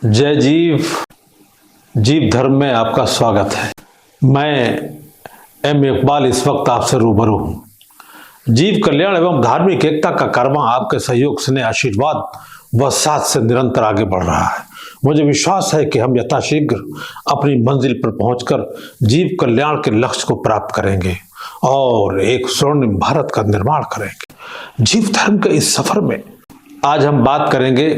जय जीव। जीव धर्म में आपका स्वागत है। मैं एम इकबाल इस वक्त आपसे रूबरू हूँ। जीव कल्याण एवं धार्मिक एकता का कर्मा आपके सहयोग स्नेह आशीर्वाद व साथ से निरंतर आगे बढ़ रहा है। मुझे विश्वास है कि हम यथाशीघ्र अपनी मंजिल पर पहुंचकर जीव कल्याण के लक्ष्य को प्राप्त करेंगे और एक स्वर्णिम भारत का निर्माण करेंगे। जीव धर्म के इस सफर में आज हम बात करेंगे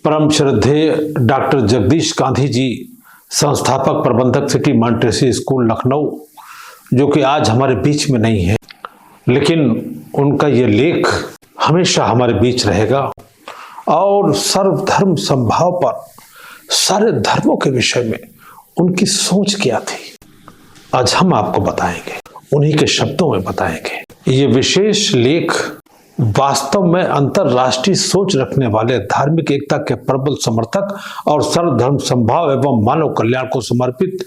परम श्रद्धेय डॉक्टर जगदीश गांधी जी, संस्थापक प्रबंधक सिटी मॉन्टेसरी स्कूल लखनऊ, जो कि आज हमारे बीच में नहीं है, लेकिन उनका ये लेख हमेशा हमारे बीच रहेगा और सर्वधर्म समभाव पर सारे धर्मों के विषय में उनकी सोच क्या थी, आज हम आपको बताएंगे, उन्हीं के शब्दों में बताएंगे। ये विशेष लेख वास्तव में अंतरराष्ट्रीय सोच रखने वाले धार्मिक एकता के प्रबल समर्थक और सर्वधर्म समभाव एवं मानव कल्याण को समर्पित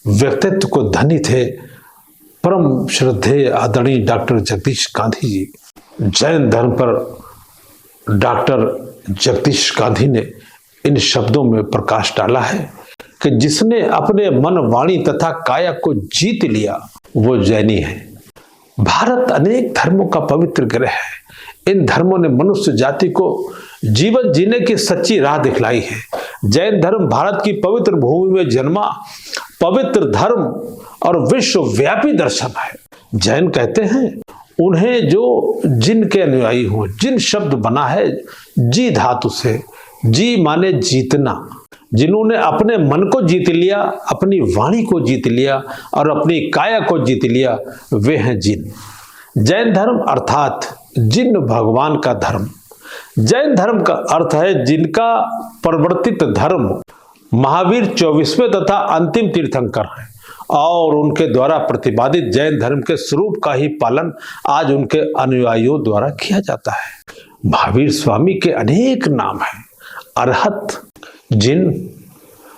व्यक्तित्व को धनी थे परम श्रद्धेय आदरणीय डॉक्टर जगदीश गांधी जी। जैन धर्म पर डॉक्टर जगदीश गांधी ने इन शब्दों में प्रकाश डाला है कि जिसने अपने मन, वाणी तथा काया को जीत लिया वो जैनी है। भारत अनेक धर्मों का पवित्र ग्रह है। इन धर्मों ने मनुष्य जाति को जीवन जीने की सच्ची राह दिखलाई है। जैन धर्म भारत की पवित्र भूमि में जन्मा पवित्र धर्म और विश्वव्यापी दर्शन है। जैन कहते हैं उन्हें जो जिनके अनुयायी हो, जिन शब्द बना है जी धातु से, जी माने जीतना, जिन्होंने अपने मन को जीत लिया, अपनी वाणी को जीत लिया और अपनी काया को जीत लिया, वे हैं जिन। जैन धर्म अर्थात जिन भगवान का धर्म। जैन धर्म का अर्थ है जिनका प्रवर्तित धर्म। महावीर 24वें तथा अंतिम तीर्थंकर हैं और उनके द्वारा प्रतिपादित जैन धर्म के स्वरूप का ही पालन आज उनके अनुयायियों द्वारा किया जाता है। महावीर स्वामी के अनेक नाम हैं। अरहत, जिन,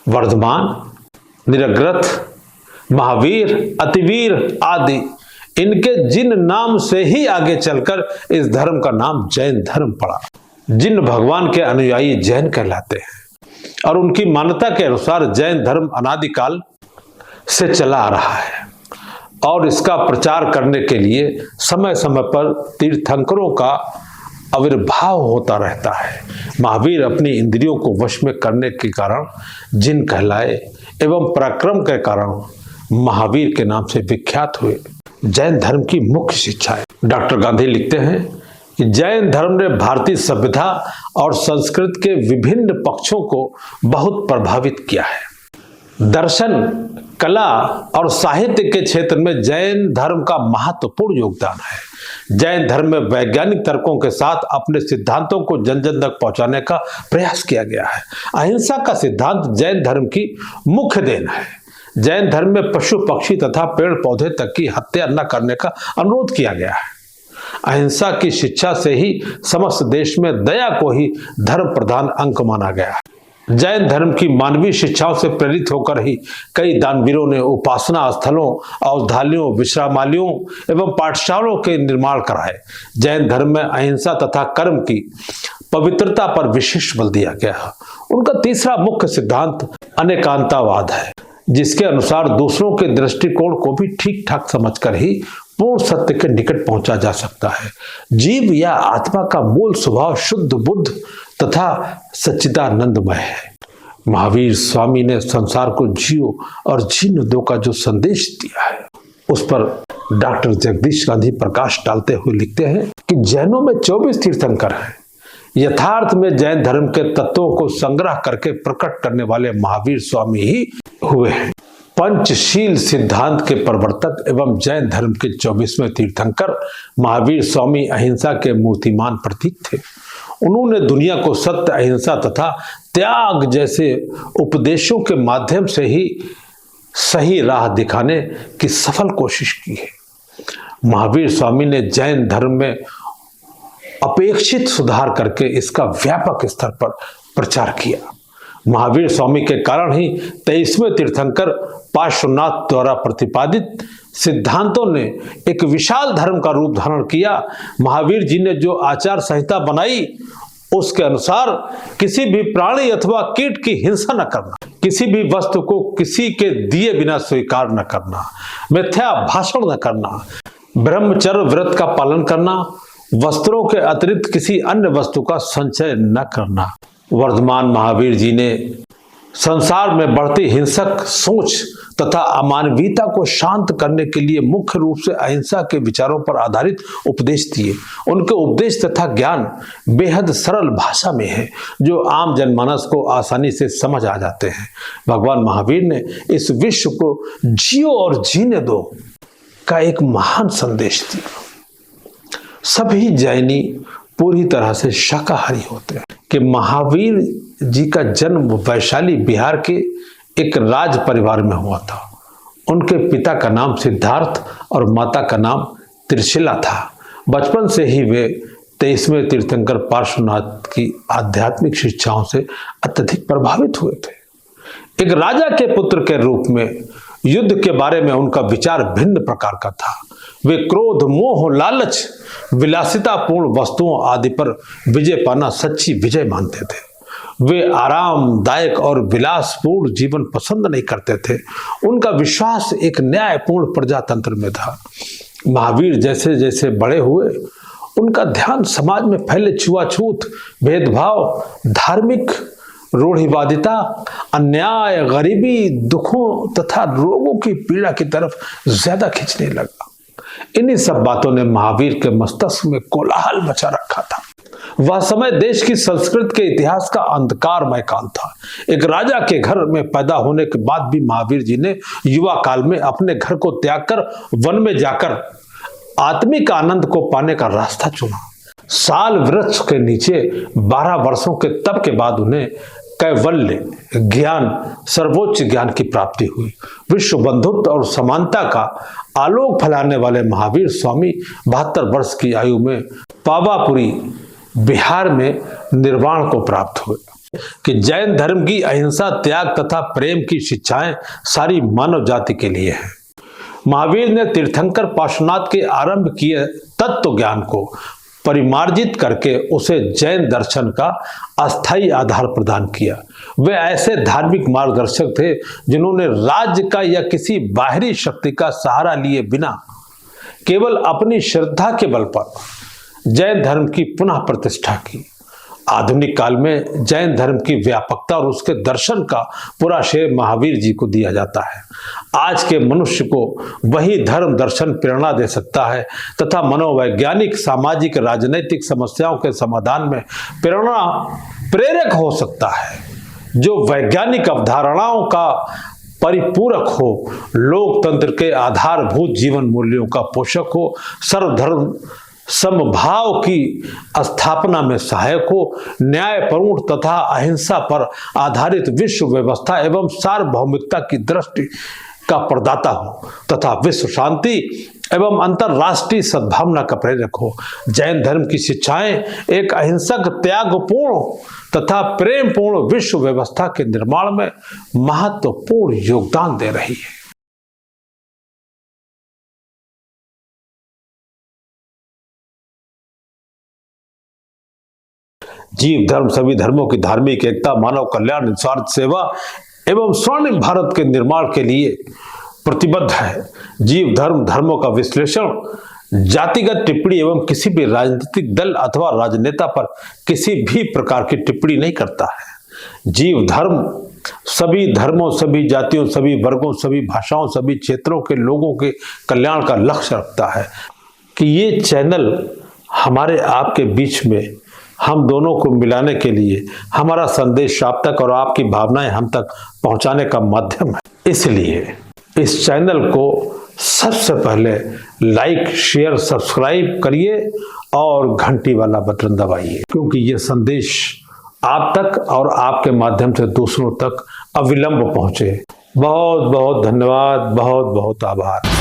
वर्धमान, निरग्रथ, महावीर, अतिवीर आदि, इनके जिन नाम से ही आगे चलकर इस धर्म का नाम जैन धर्म पड़ा। जिन भगवान के अनुयायी जैन कहलाते हैं और उनकी मान्यता के अनुसार जैन धर्म अनादिकाल से चला आ रहा है और इसका प्रचार करने के लिए समय समय पर तीर्थंकरों का आविर्भाव होता रहता है। महावीर अपनी इंद्रियों को वश में करने के कारण जिन कहलाए एवं पराक्रम के कारण महावीर के नाम से विख्यात हुए। जैन धर्म की मुख्य शिक्षा है। डॉक्टर गांधी लिखते हैं कि जैन धर्म ने भारतीय सभ्यता और संस्कृति के विभिन्न पक्षों को बहुत प्रभावित किया है। दर्शन, कला और साहित्य के क्षेत्र में जैन धर्म का महत्वपूर्ण योगदान है। जैन धर्म में वैज्ञानिक तर्कों के साथ अपने सिद्धांतों को जन जन तक पहुंचाने का प्रयास किया गया है। अहिंसा का सिद्धांत जैन धर्म की मुख्य देन है। जैन धर्म में पशु, पक्षी तथा पेड़ पौधे तक की हत्या न करने का अनुरोध किया गया है। अहिंसा की शिक्षा से ही समस्त देश में दया को ही धर्म प्रधान अंग माना गया है। जैन धर्म की मानवीय शिक्षाओं से प्रेरित होकर ही कई दानवीरों ने उपासना स्थलों, औषधालयों, विश्रामालयों एवं पाठशालाओं के निर्माण कराए। जैन धर्म में अहिंसा तथा कर्म की पवित्रता पर विशेष बल दिया गया है। उनका तीसरा मुख्य सिद्धांत अनेकांतवाद है, जिसके अनुसार दूसरों के दृष्टिकोण को भी ठीक ठाक समझकर ही पूर्ण सत्य के निकट पहुंचा जा सकता है। जीव या आत्मा का मूल स्वभाव शुद्ध बुद्ध तथा सच्चिदानंदमय है। महावीर स्वामी ने संसार को जियो और जीने दो का जो संदेश दिया है, उस पर डॉक्टर जगदीश गांधी प्रकाश डालते हुए लिखते हैं कि जैनों में 24 तीर्थंकर हैं। यथार्थ में जैन धर्म के तत्वों को संग्रह करके प्रकट करने वाले महावीर स्वामी ही हुए हैं। पंचशील सिद्धांत के प्रवर्तक एवं जैन धर्म के 24वें तीर्थंकर महावीर स्वामी अहिंसा के मूर्तिमान प्रतीक थे। उन्होंने दुनिया को सत्य, अहिंसा तथा त्याग जैसे उपदेशों के माध्यम से ही सही राह दिखाने की सफल कोशिश की है। महावीर स्वामी ने जैन धर्म में अपेक्षित सुधार करके इसका व्यापक स्तर पर प्रचार किया। महावीर स्वामी के कारण ही 23वें तीर्थंकर पार्श्वनाथ द्वारा प्रतिपादित सिद्धांतों ने एक विशाल धर्म का रूप धारण किया। महावीर जी ने जो आचार संहिता बनाई उसके अनुसार किसी भी प्राणी अथवा कीट की हिंसा न करना, किसी भी वस्तु को किसी के दिए बिना स्वीकार न करना, मिथ्या भाषण न करना, ब्रह्मचर्य व्रत का पालन करना, वस्त्रों के अतिरिक्त किसी अन्य वस्तु का संचय न करना। वर्धमान महावीर जी ने संसार में बढ़ती हिंसक सोच तथा अमानवीयता को शांत करने के लिए मुख्य रूप से अहिंसा के विचारों पर आधारित उपदेश दिए। उनके उपदेश तथा ज्ञान बेहद सरल भाषा में है, जो आम जनमानस को आसानी से समझ आ जाते हैं। भगवान महावीर ने इस विश्व को जियो और जीने दो का एक महान संदेश दिया। सभी जैनी पूरी तरह से शाकाहारी होते हैं कि महावीर जी का जन्म वैशाली बिहार के एक राज परिवार में हुआ था। उनके पिता का नाम सिद्धार्थ और माता का नाम त्रिशिला था। बचपन से ही वे 23वें तीर्थंकर पार्श्वनाथ की आध्यात्मिक शिक्षाओं से अत्यधिक प्रभावित हुए थे। एक राजा के पुत्र के रूप में युद्ध के बारे में उनका विचार भिन्न प्रकार का था। वे क्रोध, मोह, लालच, विलासितापूर्ण वस्तुओं आदि पर विजय पाना सच्ची विजय मानते थे। वे आरामदायक और विलासपूर्ण जीवन पसंद नहीं करते थे। उनका विश्वास एक न्यायपूर्ण प्रजातंत्र में था। महावीर जैसे जैसे बड़े हुए, उनका ध्यान समाज में फैले छुआछूत, भेदभाव, धार्मिक रूढ़िवादिता, अन्याय, गरीबी, दुखों तथा रोगों की पीड़ा की तरफ ज्यादा खींचने लगा। इन्हीं सब बातों ने महावीर के मस्तिष्क में कोलाहल मचा रखा था। वह समय देश की संस्कृति के इतिहास का अंधकारमय काल था। एक राजा के घर में पैदा होने के बाद भी महावीर जी ने युवा काल में अपने घर को त्याग कर वन में जाकर आत्मिक आनंद को पाने का रास्ता चुना। साल वृक्ष के नीचे 12 वर्षों के तप के बाद उन्हें कैवल्य ज्ञान, सर्वोच्च ज्ञान की प्राप्ति हुई। विश्व बंधुत्व और समानता का आलोक फैलाने वाले महावीर स्वामी 72 वर्ष की आयु में पावापुरी बिहार में निर्वाण को प्राप्त हुए। कि जैन धर्म की अहिंसा, त्याग तथा प्रेम की शिक्षाएं सारी मानव जाति के लिए है। महावीर ने तीर्थंकर पार्श्वनाथ के आरंभ किए तत्व ज्ञान को परिमार्जित करके उसे जैन दर्शन का अस्थायी आधार प्रदान किया। वे ऐसे धार्मिक मार्गदर्शक थे जिन्होंने राज्य का या किसी बाहरी शक्ति का सहारा लिए बिना केवल अपनी श्रद्धा के बल पर जैन धर्म की पुनः प्रतिष्ठा की। आधुनिक काल में जैन धर्म की व्यापकता और उसके दर्शन का पूरा श्रेय महावीर जी को दिया जाता है। आज के मनुष्य को वही धर्म दर्शन प्रेरणा दे सकता है तथा मनोवैज्ञानिक, सामाजिक, राजनीतिक समस्याओं के समाधान में प्रेरणा प्रेरक हो सकता है, जो वैज्ञानिक अवधारणाओं का परिपूरक हो, लोकतंत्र के आधारभूत जीवन मूल्यों का पोषक हो, सर्वधर्म समभाव की स्थापना में सहायक हो, न्यायपूर्ण तथा अहिंसा पर आधारित विश्व व्यवस्था एवं सार्वभौमिकता की दृष्टि का प्रदाता हो तथा विश्व शांति एवं अंतरराष्ट्रीय सद्भावना का प्रेरक हो। जैन धर्म की शिक्षाएं एक अहिंसक, त्यागपूर्ण तथा प्रेमपूर्ण विश्व व्यवस्था के निर्माण में महत्वपूर्ण योगदान दे रही है। जीव धर्म सभी धर्मों की धार्मिक एकता, मानव कल्याण, निस्वार्थ सेवा एवं स्वर्णिम भारत के निर्माण के लिए प्रतिबद्ध है। जीव धर्म धर्मों का विश्लेषण, जातिगत टिप्पणी एवं किसी भी राजनीतिक दल अथवा राजनेता पर किसी भी प्रकार की टिप्पणी नहीं करता है। जीव धर्म सभी धर्मों, सभी जातियों, सभी वर्गों, सभी भाषाओं, सभी क्षेत्रों के लोगों के कल्याण का लक्ष्य रखता है। कि ये चैनल हमारे आपके बीच में हम दोनों को मिलाने के लिए, हमारा संदेश आप तक और आपकी भावनाएं हम तक पहुंचाने का माध्यम है। इसलिए इस चैनल को सबसे पहले लाइक, शेयर, सब्सक्राइब करिए और घंटी वाला बटन दबाइए, क्योंकि ये संदेश आप तक और आपके माध्यम से दूसरों तक अविलंब पहुंचे। बहुत बहुत धन्यवाद, बहुत बहुत आभार।